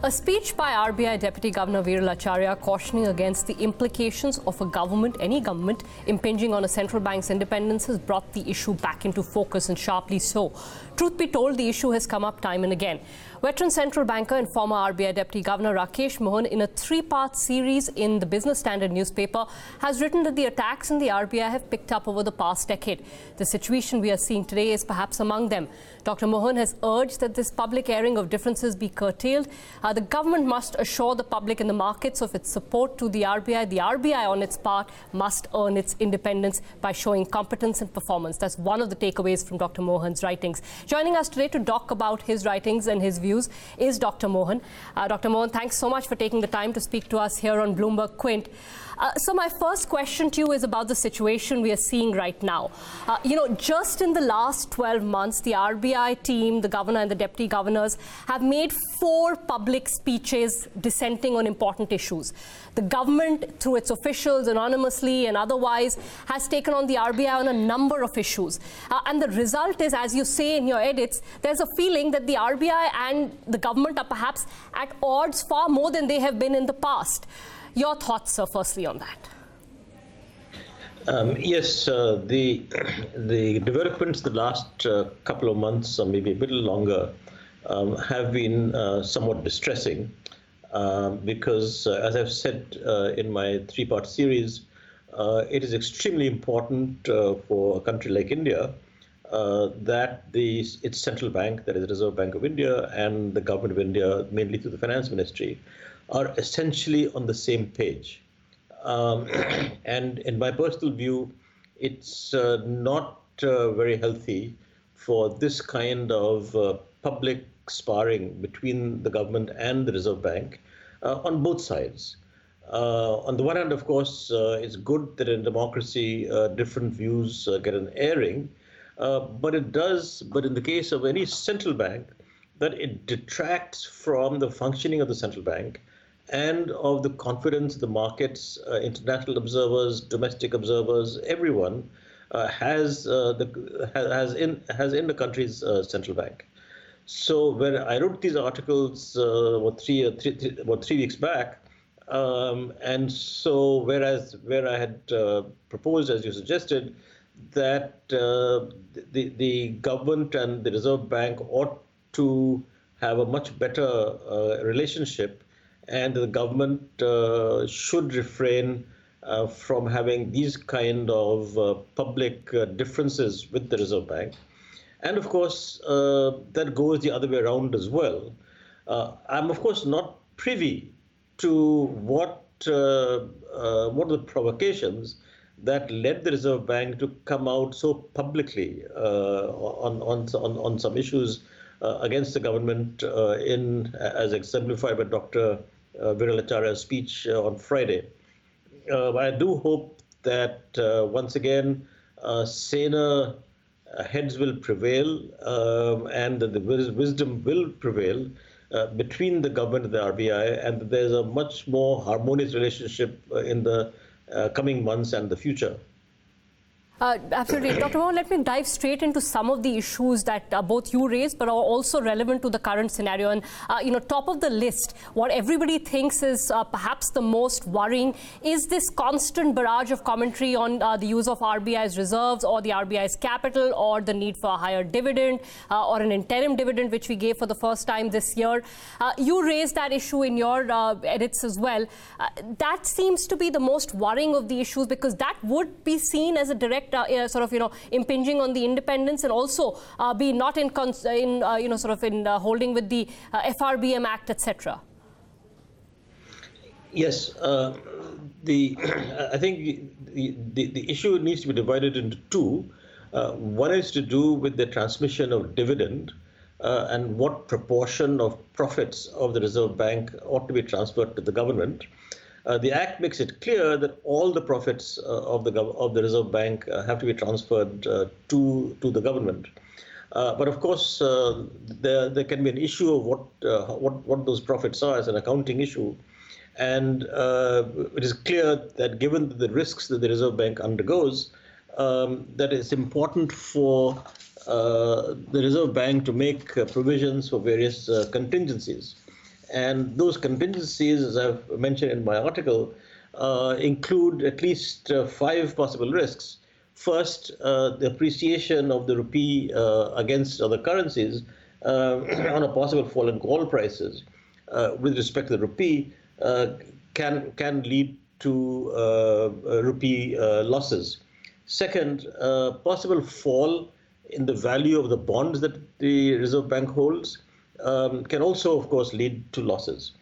A speech by RBI Deputy Governor Veeralacharya cautioning against the implications of any government, impinging on a central bank's independence has brought the issue back into focus, and sharply so. Truth be told, the issue has come up time and again. Veteran central banker and former RBI Deputy Governor Rakesh Mohan, in a three-part series in the Business Standard newspaper, has written that the attacks on the RBI have picked up over the past decade. The situation we are seeing today is perhaps among them. Dr. Mohan has urged that this public airing of differences be curtailed. The government must assure the public and the markets of its support to the RBI. The RBI, on its part, must earn its independence by showing competence and performance. That's one of the takeaways from Dr. Mohan's writings. Joining us today to talk about his writings and his views is Dr. Mohan. Dr. Mohan, thanks so much for taking the time to speak to us here on BloombergQuint. So my first question to you is about the situation we are seeing right now. Just in the last 12 months, the RBI team, the governor and the deputy governors have made 4 public speeches dissenting on important issues. The government, through its officials, anonymously and otherwise, has taken on the RBI on a number of issues. And the result is, as you say in your edits, there's a feeling that the RBI and the government are perhaps at odds far more than they have been in the past. Your thoughts, sir, firstly on that? Yes, the developments the last couple of months, or maybe a little longer, have been somewhat distressing because, as I've said in my 3-part series, it is extremely important for a country like India that its central bank, that is the Reserve Bank of India, and the government of India, mainly through the finance ministry, are essentially on the same page. And in my personal view, it's not very healthy for this kind of public sparring between the government and the Reserve Bank on both sides. On the one hand, of course, it's good that in democracy different views get an airing, but in the case of any central bank, that it detracts from the functioning of the central bank and of the confidence the markets, international observers, domestic observers, everyone has in the country's central bank. So when I wrote these articles 3 weeks back, and so where I had proposed, as you suggested, that the government and the Reserve Bank ought to have a much better relationship, and the government should refrain from having these kind of public differences with the Reserve Bank. And of course, that goes the other way around as well. I'm of course not privy to what are the provocations that led the Reserve Bank to come out so publicly on some issues against the government, as exemplified by Dr. Veeralacharya's speech on Friday. I do hope that once again saner heads will prevail and that the wisdom will prevail between the government and the RBI, and that there's a much more harmonious relationship in the coming months and the future. Absolutely. Dr. Mohan, let me dive straight into some of the issues that both you raised, but are also relevant to the current scenario. And, top of the list, what everybody thinks is perhaps the most worrying is this constant barrage of commentary on the use of RBI's reserves or the RBI's capital, or the need for a higher dividend or an interim dividend, which we gave for the first time this year. You raised that issue in your edits as well. That seems to be the most worrying of the issues, because that would be seen as a direct impinging on the independence, and also be not in holding with the FRBM Act, etc. Yes, I think the issue needs to be divided into 2. One is to do with the transmission of dividend and what proportion of profits of the Reserve Bank ought to be transferred to the government. The Act makes it clear that all the profits of the Reserve Bank have to be transferred to the government. But of course, there can be an issue of what those profits are as an accounting issue, and it is clear that given the risks that the Reserve Bank undergoes, that it's important for the Reserve Bank to make provisions for various contingencies. And those contingencies, as I've mentioned in my article, include at least 5 possible risks. First, the appreciation of the rupee against other currencies on a possible fall in gold prices with respect to the rupee can lead to rupee losses. Second, possible fall in the value of the bonds that the Reserve Bank holds can also, of course, lead to losses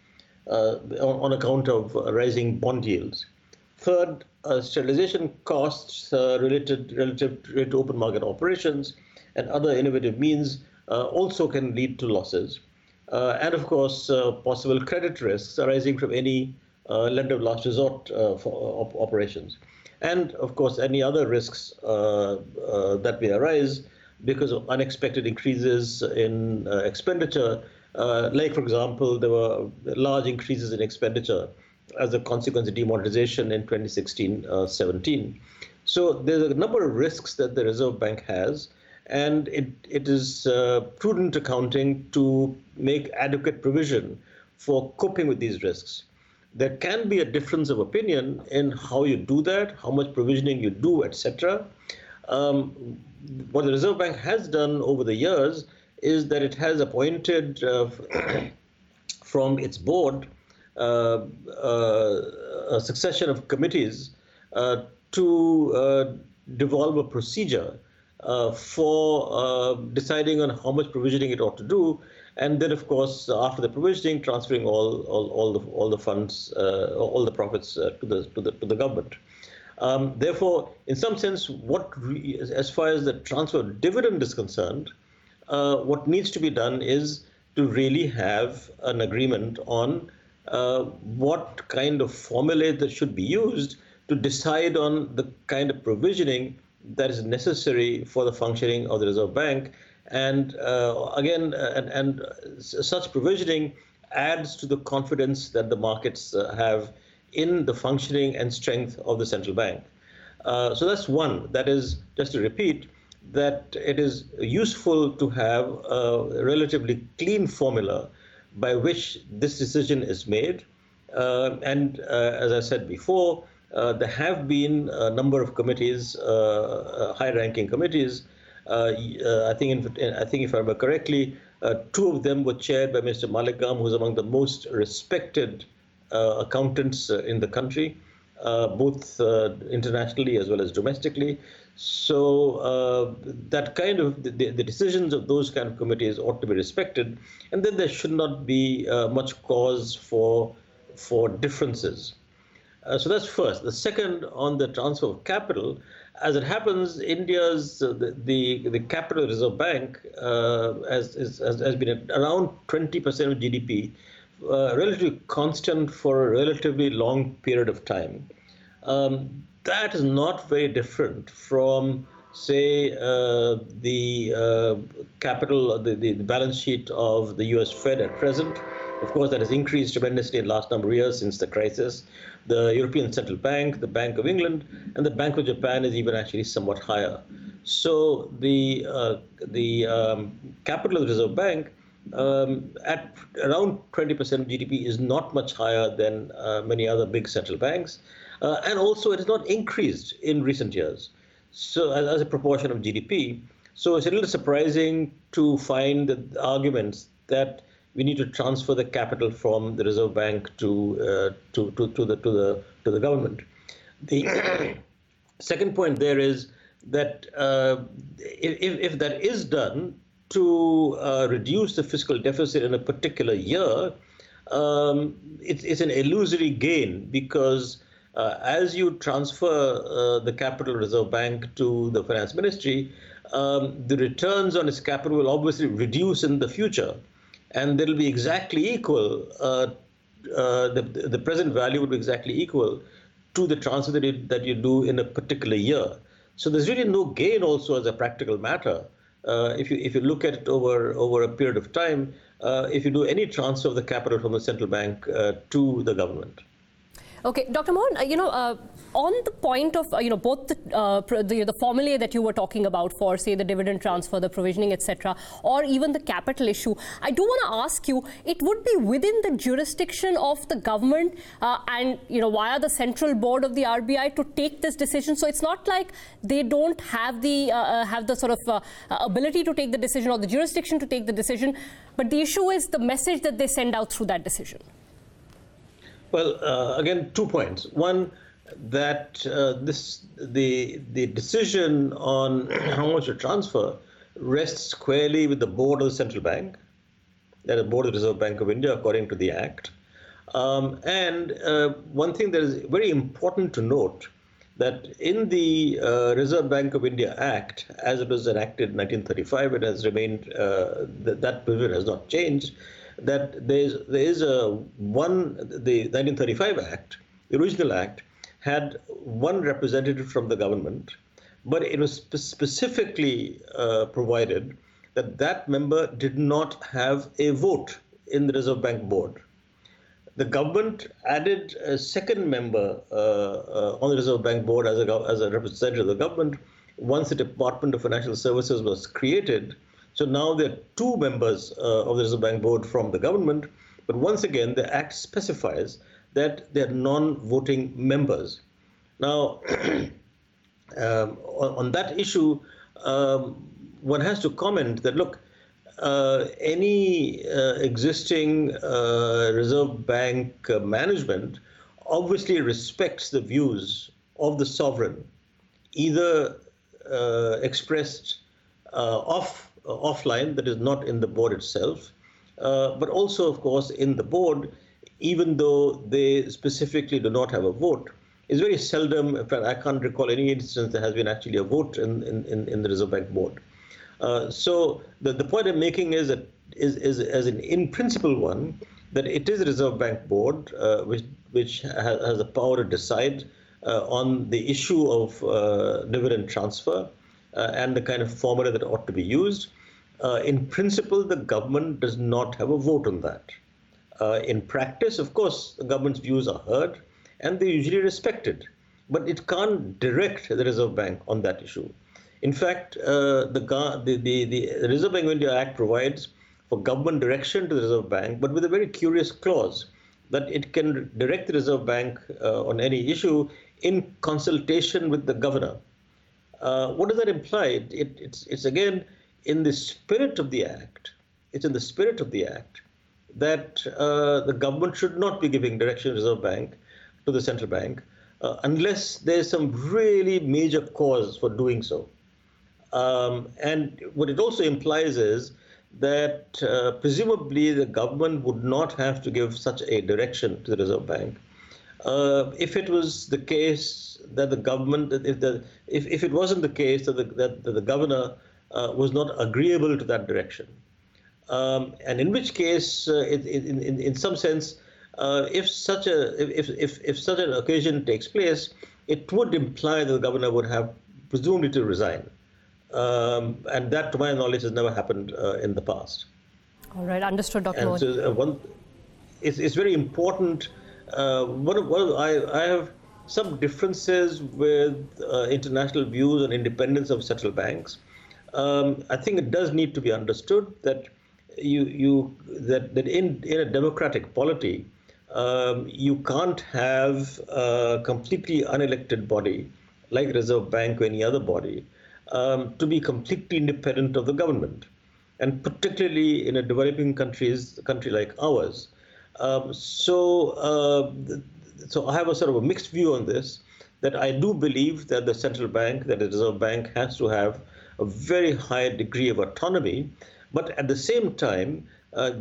on account of rising bond yields. Third, sterilization costs relative to open market operations and other innovative means also can lead to losses. And of course, possible credit risks arising from any lender of last resort for operations. And of course, any other risks that may arise because of unexpected increases in expenditure. Like, for example, there were large increases in expenditure as a consequence of demonetization in 2016-17. So there's a number of risks that the Reserve Bank has, and it is prudent accounting to make adequate provision for coping with these risks. There can be a difference of opinion in how you do that, how much provisioning you do, etc. What the Reserve Bank has done over the years is that it has appointed from its board a succession of committees to develop a procedure for deciding on how much provisioning it ought to do, and then, of course, after the provisioning, transferring all the funds, all the profits to the government. Therefore, in some sense, as far as the transfer of dividend is concerned, what needs to be done is to really have an agreement on what kind of formulae that should be used to decide on the kind of provisioning that is necessary for the functioning of the Reserve Bank. And such provisioning adds to the confidence that the markets have in the functioning and strength of the central bank. So that's one. That is, just to repeat, that it is useful to have a relatively clean formula by which this decision is made. And as I said before, there have been a number of committees, high-ranking committees. I think if I remember correctly, 2 of them were chaired by Mr. Malikam, who's among the most respected accountants in the country, both internationally as well as domestically. So that kind of the decisions of those kind of committees ought to be respected, and then there should not be much cause for differences. So that's first. The second, on the transfer of capital, as it happens, India's the capital Reserve Bank has been at around 20% of GDP, relatively constant for a relatively long period of time. That is not very different from, say, the capital, the balance sheet of the US Fed at present. Of course, that has increased tremendously in the last number of years since the crisis. The European Central Bank, the Bank of England, and the Bank of Japan is even actually somewhat higher. So the capital of the Reserve Bank at around 20% of GDP is not much higher than many other big central banks. And also, it has not increased in recent years, so as a proportion of GDP. So it's a little surprising to find the arguments that we need to transfer the capital from the Reserve Bank to the government. The second point there is that if that is done to reduce the fiscal deficit in a particular year, it's an illusory gain, because as you transfer the capital Reserve Bank to the Finance Ministry, the returns on its capital will obviously reduce in the future, and they'll be exactly equal. The present value would be exactly equal to the transfer that you do in a particular year. So there's really no gain also as a practical matter. If you look at it over a period of time, if you do any transfer of the capital from the central bank to the government. Okay, Dr. Mohan, on the point of, both the formulae that you were talking about for, say, the dividend transfer, the provisioning, etc., or even the capital issue, I do want to ask you, it would be within the jurisdiction of the government and, via the central board of the RBI to take this decision. So it's not like they don't have the sort of ability to take the decision or the jurisdiction to take the decision, but the issue is the message that they send out through that decision. Well, again, 2 points. One, that the decision on how much to transfer rests squarely with the board of the central bank, that is the board of the Reserve Bank of India, according to the Act. And one thing that is very important to note, that in the Reserve Bank of India Act, as it was enacted in 1935, it has remained, that provision has not changed, that there is the 1935 Act, the original Act, had one representative from the government, but it was specifically provided that that member did not have a vote in the Reserve Bank Board. The government added a second member on the Reserve Bank Board as a representative of the government once the Department of Financial Services was created. So now there are 2 members of the Reserve Bank Board from the government, but once again, the Act specifies that they're non-voting members. Now, on that issue, one has to comment that, look, any existing Reserve Bank management obviously respects the views of the sovereign, either expressed offline, that is not in the board itself, but also, of course, in the board, even though they specifically do not have a vote. It's very seldom, in fact, I can't recall any instance there has been actually a vote in the Reserve Bank Board. So the point I'm making is that is as an in principle one, that it is a Reserve Bank Board which has the power to decide on the issue of dividend transfer and the kind of formula that ought to be used. In principle, the government does not have a vote on that. In practice, of course, the government's views are heard and they're usually respected, but it can't direct the Reserve Bank on that issue. In fact, the Reserve Bank of India Act provides for government direction to the Reserve Bank, but with a very curious clause that it can direct the Reserve Bank on any issue in consultation with the governor. What does that imply? It's again in the spirit of the Act. It's in the spirit of the Act that the government should not be giving direction to the Reserve Bank, to the central bank, unless there's some really major cause for doing so. And what it also implies is that presumably the government would not have to give such a direction to the Reserve Bank if it was the case that the government, if it wasn't the case that the governor was not agreeable to that direction. And in which case, in some sense, if such an occasion takes place, it would imply that the governor would have presumably to resign. And that, to my knowledge, has never happened in the past. All right, understood, Dr. Mohan. So, it's very important. I have some differences with international views on independence of central banks. I think it does need to be understood that that in a democratic polity, you can't have a completely unelected body like Reserve Bank or any other body to be completely independent of the government, and particularly in a developing country like ours. So I have a sort of a mixed view on this, that I do believe that the central bank, that the Reserve Bank, has to have a very high degree of autonomy, but at the same time,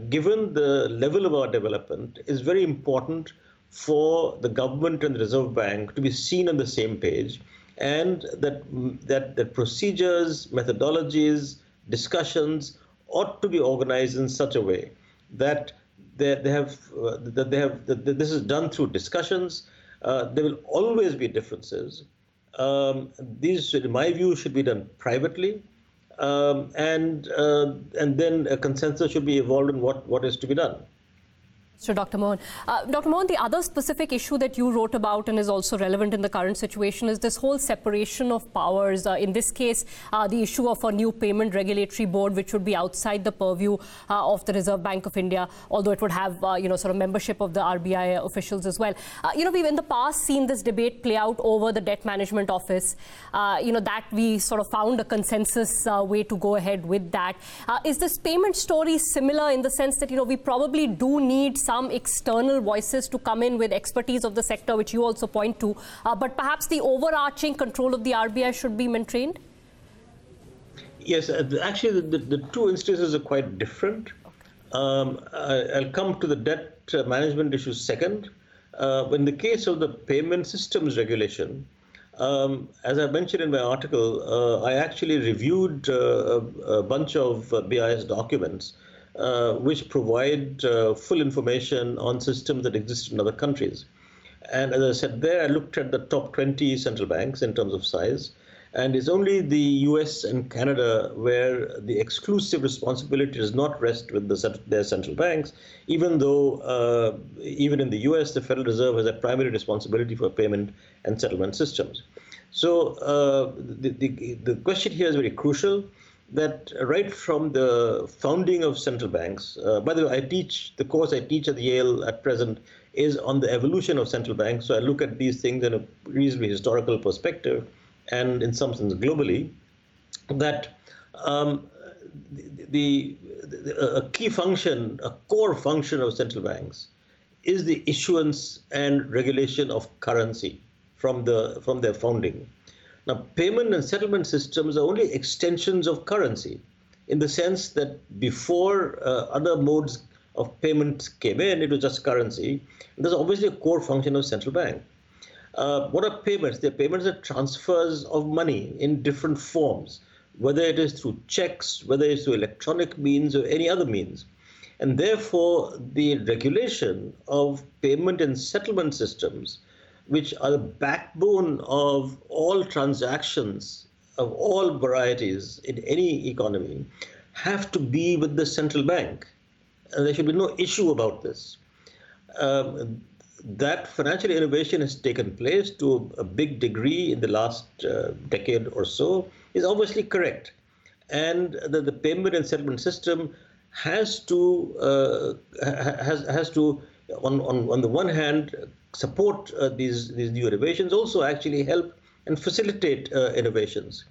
given the level of our development, it's very important for the government and the Reserve Bank to be seen on the same page, and that procedures, methodologies, discussions ought to be organized in such a way that this is done through discussions. There will always be differences. These, in my view, should be done privately, and then a consensus should be evolved on what is to be done. So, Dr. Mohan. Dr. Mohan, the other specific issue that you wrote about and is also relevant in the current situation is this whole separation of powers. In this case, the issue of a new payment regulatory board, which would be outside the purview of the Reserve Bank of India, although it would have, sort of membership of the RBI officials as well. We've in the past seen this debate play out over the Debt Management Office. That we sort of found a consensus way to go ahead with that. Is this payment story similar in the sense that, we probably do need some external voices to come in with expertise of the sector, which you also point to, but perhaps the overarching control of the RBI should be maintained? Yes, actually, the two instances are quite different. I'll come to the debt management issue second. In the case of the payment systems regulation, as I mentioned in my article, I actually reviewed a bunch of BIS documents which provide full information on systems that exist in other countries. And as I said there, I looked at the top 20 central banks in terms of size. And it's only the US and Canada where the exclusive responsibility does not rest with their central banks, even though even in the US, the Federal Reserve has a primary responsibility for payment and settlement systems. So the question here is very crucial, that right from the founding of central banks, by the way, the course I teach at Yale at present is on the evolution of central banks. So I look at these things in a reasonably historical perspective, and in some sense globally, that a key function, a core function of central banks is the issuance and regulation of currency from their founding. Now, payment and settlement systems are only extensions of currency, in the sense that before other modes of payments came in, it was just currency. And that's obviously a core function of central bank. What are payments? They're payments are transfers of money in different forms, whether it is through checks, whether it's through electronic means or any other means. And therefore, the regulation of payment and settlement systems, which are the backbone of all transactions of all varieties in any economy, have to be with the central bank. And there should be no issue about this. That financial innovation has taken place to a big degree in the last decade or so is obviously correct. And the payment and settlement system has to, on the one hand, support these new innovations, also actually help and facilitate innovations.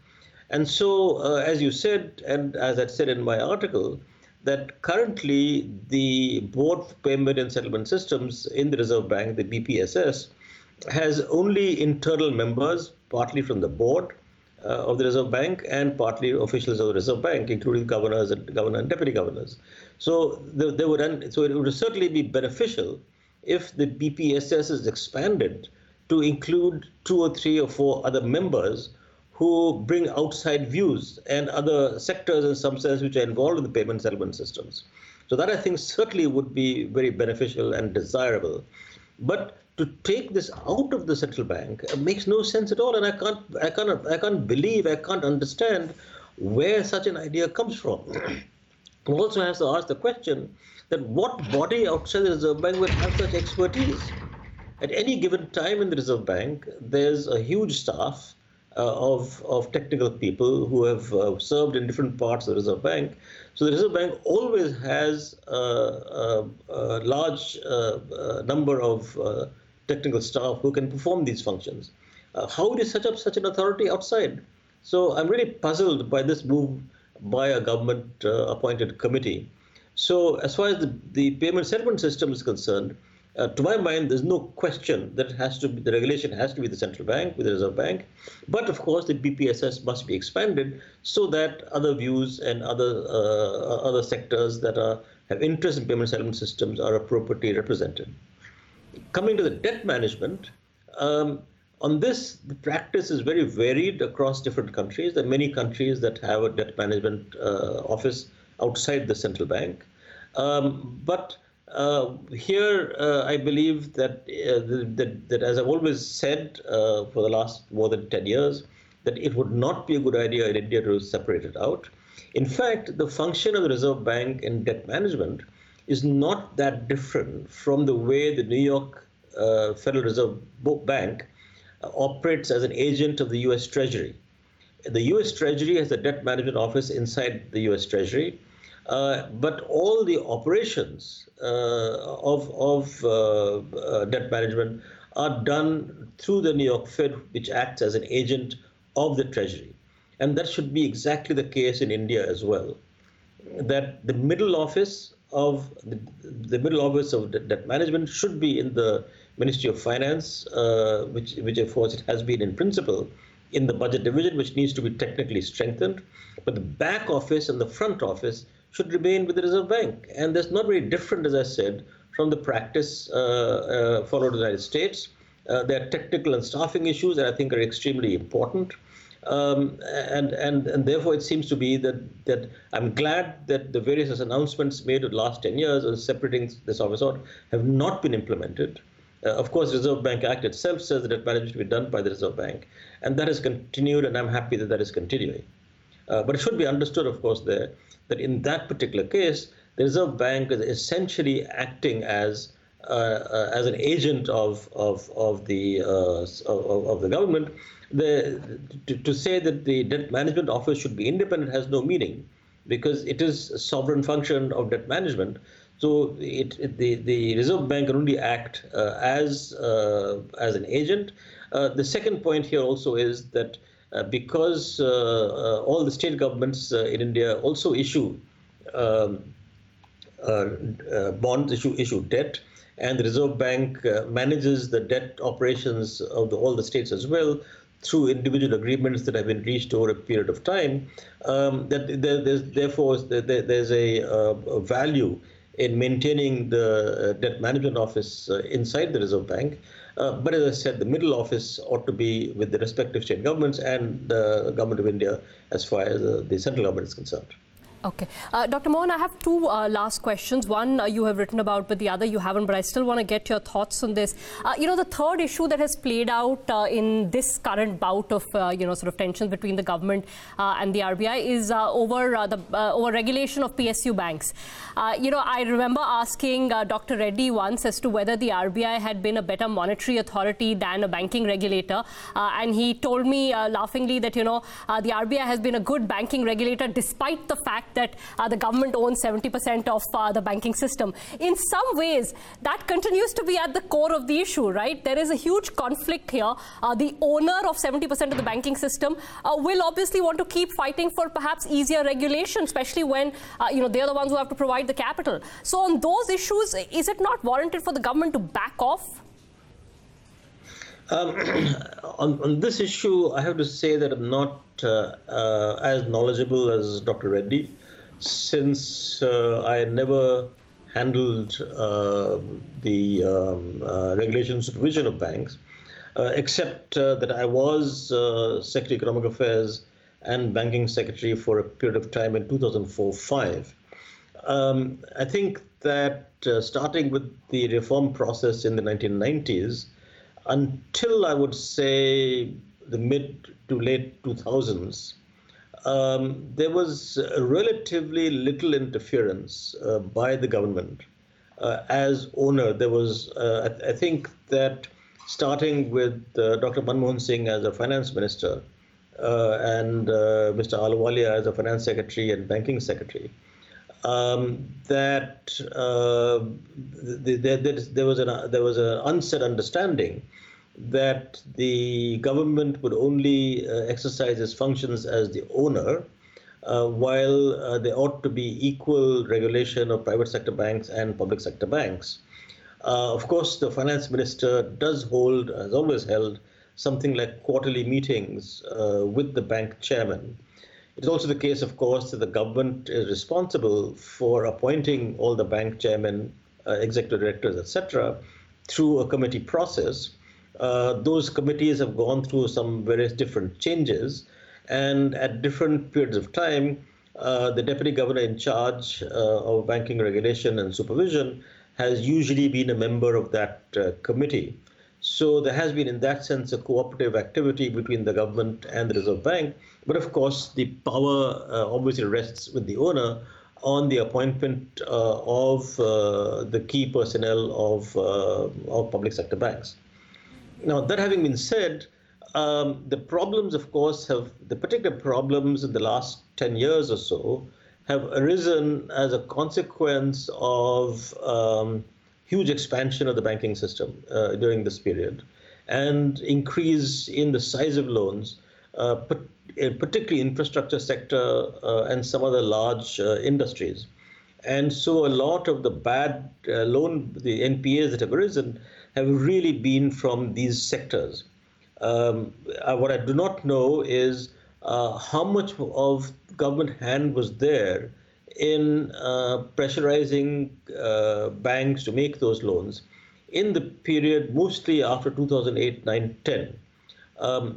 And so, as you said, and as I said in my article, that currently the Board for Payment and Settlement Systems in the Reserve Bank, the BPSS, has only internal members, partly from the board of the Reserve Bank and partly officials of the Reserve Bank, including governor and deputy governors. So it would certainly be beneficial if the BPSS is expanded to include 2 or 3 or 4 other members who bring outside views and other sectors in some sense which are involved in the payment settlement systems. So that, I think, certainly would be very beneficial and desirable. But to take this out of the central bank makes no sense at all, and I can't understand where such an idea comes from. One also has to ask the question that what body outside the Reserve Bank would have such expertise? At any given time in the Reserve Bank, there's a huge staff of technical people who have served in different parts of the Reserve Bank. So the Reserve Bank always has a large number of technical staff who can perform these functions. How would you set up such an authority outside? So I'm really puzzled by this move by a government-appointed committee. So as far as the payment settlement system is concerned, to my mind, there's no question that the regulation has to be the central bank with the Reserve Bank. But of course, the BPSS must be expanded so that other views and other sectors that have interest in payment settlement systems are appropriately represented. Coming to the debt management, on this, the practice is very varied across different countries. There are many countries that have a debt management office outside the central bank. But here, I believe that, as I've always said for the last more than 10 years, that it would not be a good idea in India to separate it out. In fact, the function of the Reserve Bank in debt management is not that different from the way the New York Federal Reserve Bank operates as an agent of the U.S. Treasury. The U.S. Treasury has a debt management office inside the U.S. Treasury, but all the operations of debt management are done through the New York Fed, which acts as an agent of the Treasury. And that should be exactly the case in India as well. That the middle office of the middle office of debt management should be in the Ministry of Finance, which of course it has been in principle in the budget division, which needs to be technically strengthened. But the back office and the front office should remain with the Reserve Bank. And that's not very different, as I said, from the practice followed in the United States. There are technical and staffing issues that I think are extremely important. And therefore it seems to be that I'm glad that the various announcements made in the last 10 years on separating this office out have not been implemented. Of course, the Reserve Bank Act itself says that debt management should be done by the Reserve Bank, and that has continued, and I'm happy that that is continuing. But it should be understood, of course, that in that particular case, the Reserve Bank is essentially acting as an agent of the government. To say that the debt management office should be independent has no meaning, because it is a sovereign function of debt management. So the Reserve Bank can only act as an agent. The second point here also is that because all the state governments in India also issue bonds, issue debt, and the Reserve Bank manages the debt operations of all the states as well through individual agreements that have been reached over a period of time. There's a value in maintaining the debt management office inside the Reserve Bank. But as I said, the middle office ought to be with the respective state governments and the government of India as far as the central government is concerned. Okay. Dr. Mohan, I have two last questions. One you have written about, but the other you haven't, but I still want to get your thoughts on this. The third issue that has played out in this current bout of, sort of tensions between the government and the RBI is over regulation of PSU banks. I remember asking Dr. Reddy once as to whether the RBI had been a better monetary authority than a banking regulator. And he told me laughingly that, the RBI has been a good banking regulator despite the fact that the government owns 70% of the banking system. In some ways, that continues to be at the core of the issue, right? There is a huge conflict here. The owner of 70% of the banking system will obviously want to keep fighting for perhaps easier regulation, especially when, they're the ones who have to provide the capital. So on those issues, is it not warranted for the government to back off? On this issue, I have to say that I'm not as knowledgeable as Dr. Reddy, since I never handled the regulation and supervision of banks, except that I was Secretary of Economic Affairs and Banking Secretary for a period of time in 2004-05. I think that starting with the reform process in the 1990s, until I would say the mid to late 2000s, there was relatively little interference by the government as owner. There was, I think that starting with Dr. Manmohan Singh as a finance minister and Mr. Ahluwalia as a finance secretary and banking secretary, there was an unsaid understanding that the government would only exercise its functions as the owner, while there ought to be equal regulation of private sector banks and public sector banks. Of course, the finance minister has always held something like quarterly meetings with the bank chairman. It's also the case, of course, that the government is responsible for appointing all the bank chairmen, executive directors, etc., through a committee process. Those committees have gone through some various different changes, and at different periods of time, the deputy governor in charge of banking regulation and supervision has usually been a member of that committee. So there has been, in that sense, a cooperative activity between the government and the Reserve Bank. But of course, the power obviously rests with the owner on the appointment of the key personnel of public sector banks. Now, that having been said, the problems, of course, the particular problems in the last 10 years or so have arisen as a consequence of huge expansion of the banking system during this period and increase in the size of loans, particularly infrastructure sector and some other large industries. And so a lot of the bad the NPAs that have arisen have really been from these sectors. What I do not know is how much of government hand was there in pressurizing banks to make those loans in the period mostly after 2008, 9, 10.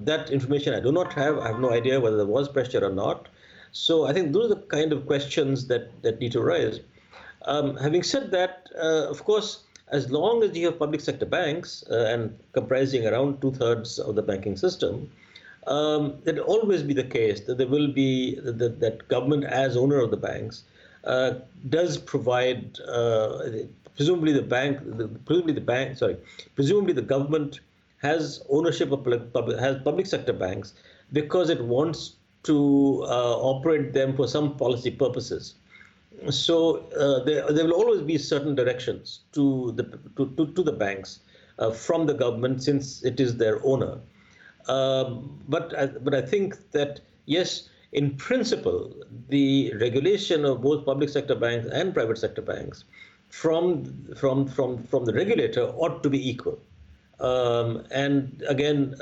That information I do not have. I have no idea whether there was pressure or not. So I think those are the kind of questions that need to arise. Having said that, of course, as long as you have public sector banks and comprising around 2/3 of the banking system, it will always be the case that there will be that government as owner of the banks does provide presumably the government has ownership of public sector banks because it wants to operate them for some policy purposes. So there will always be certain directions to the banks from the government since it is their owner. But I think that yes, in principle, the regulation of both public sector banks and private sector banks from the regulator ought to be equal. And again,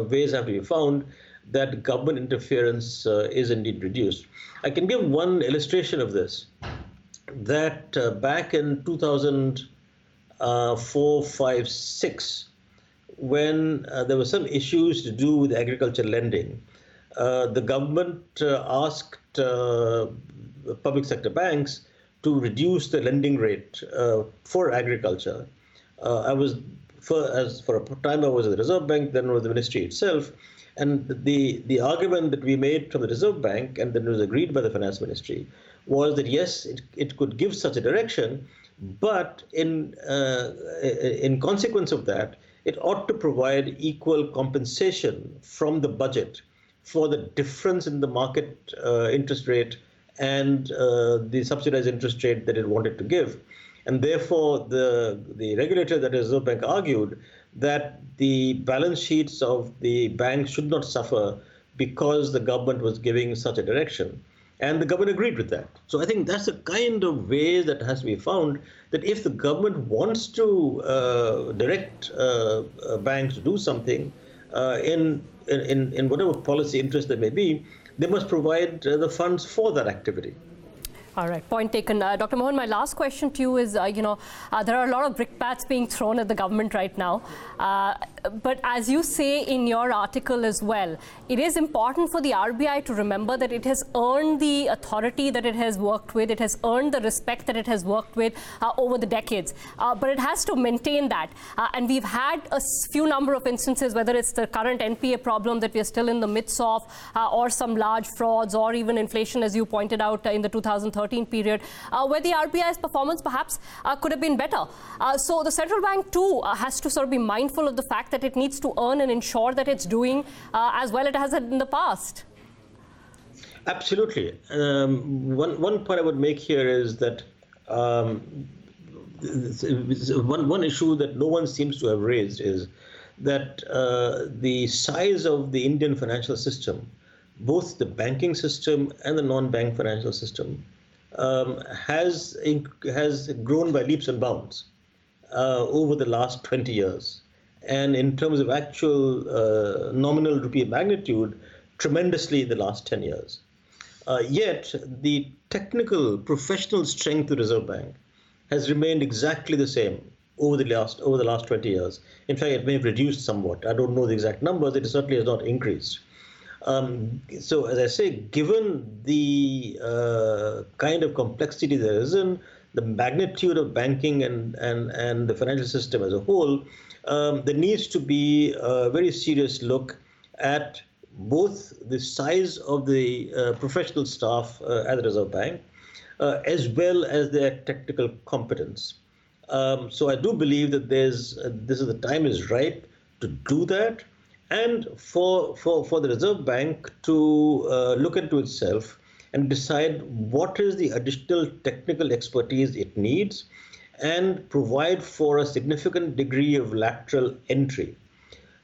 ways have to be found that government interference is indeed reduced. I can give one illustration of this, that back in 2004, 5, 6, when there were some issues to do with agriculture lending, the government asked public sector banks to reduce the lending rate for agriculture. For a time I was at the Reserve Bank, then with the ministry itself, and the argument that we made from the Reserve Bank, and then was agreed by the Finance Ministry, was that yes, it could give such a direction, but in consequence of that, it ought to provide equal compensation from the budget for the difference in the market interest rate and the subsidized interest rate that it wanted to give. And therefore, the regulator, that is Reserve Bank, argued that the balance sheets of the banks should not suffer because the government was giving such a direction. And the government agreed with that. So I think that's the kind of way that has to be found, that if the government wants to direct banks to do something in whatever policy interest there may be, they must provide the funds for that activity. All right, point taken. Dr. Mohan, my last question to you is, there are a lot of brickbats being thrown at the government right now. But as you say in your article as well, it is important for the RBI to remember that it has earned the authority that it has worked with. It has earned the respect that it has worked with over the decades. But it has to maintain that. And we've had a few number of instances, whether it's the current NPA problem that we are still in the midst of, or some large frauds, or even inflation, as you pointed out, in the 2013 period, where the RBI's performance perhaps could have been better. So the central bank too has to sort of be mindful of the fact that it needs to earn and ensure that it's doing as well as it has in the past. Absolutely. One point I would make here is that one issue that no one seems to have raised is that the size of the Indian financial system, both the banking system and the non-bank financial system, has grown by leaps and bounds over the last 20 years. And in terms of actual nominal rupee magnitude, tremendously in the last 10 years. Yet the technical, professional strength of the Reserve Bank has remained exactly the same over the last 20 years. In fact, it may have reduced somewhat. I don't know the exact numbers. It certainly has not increased. So, as I say, given the kind of complexity there is in the magnitude of banking and the financial system as a whole, there needs to be a very serious look at both the size of the professional staff at the Reserve Bank, as well as their technical competence. So I do believe that the time is ripe to do that, and for the Reserve Bank to look into itself and decide what is the additional technical expertise it needs and provide for a significant degree of lateral entry.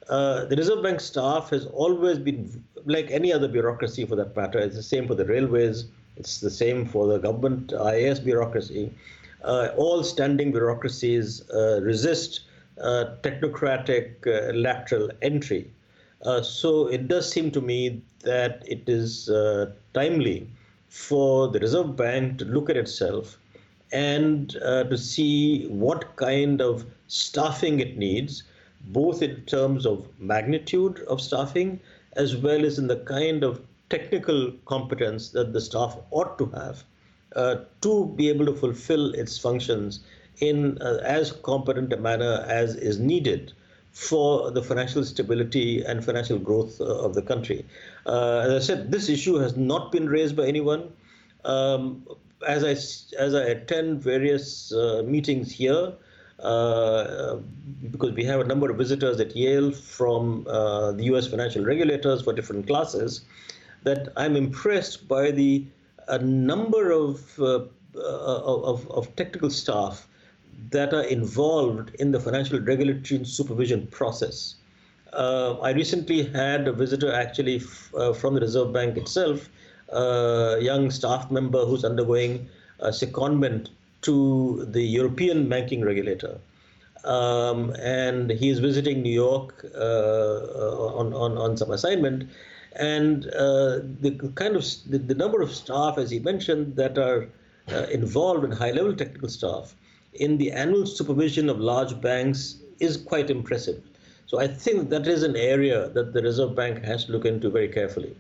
The Reserve Bank staff has always been, like any other bureaucracy for that matter, it's the same for the railways, it's the same for the government IAS bureaucracy. All standing bureaucracies resist technocratic lateral entry. So it does seem to me that it is timely for the Reserve Bank to look at itself and to see what kind of staffing it needs, both in terms of magnitude of staffing as well as in the kind of technical competence that the staff ought to have to be able to fulfill its functions in as competent a manner as is needed for the financial stability and financial growth of the country. As I said, this issue has not been raised by anyone. As I attend various meetings here, because we have a number of visitors at Yale from the US financial regulators for different classes, that I'm impressed by the number of technical staff that are involved in the financial regulatory and supervision process. I recently had a visitor actually from the Reserve Bank itself, a young staff member who's undergoing a secondment to the European banking regulator. And he is visiting New York on some assignment. And the number of staff, as he mentioned, that are involved in high-level technical staff in the annual supervision of large banks is quite impressive. So I think that is an area that the Reserve Bank has to look into very carefully.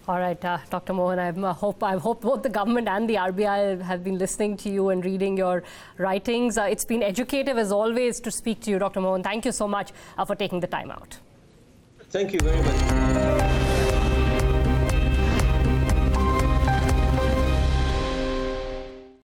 All right, Dr. Mohan, I hope both the government and the RBI have been listening to you and reading your writings. It's been educative, as always, to speak to you, Dr. Mohan. Thank you so much for taking the time out. Thank you very much.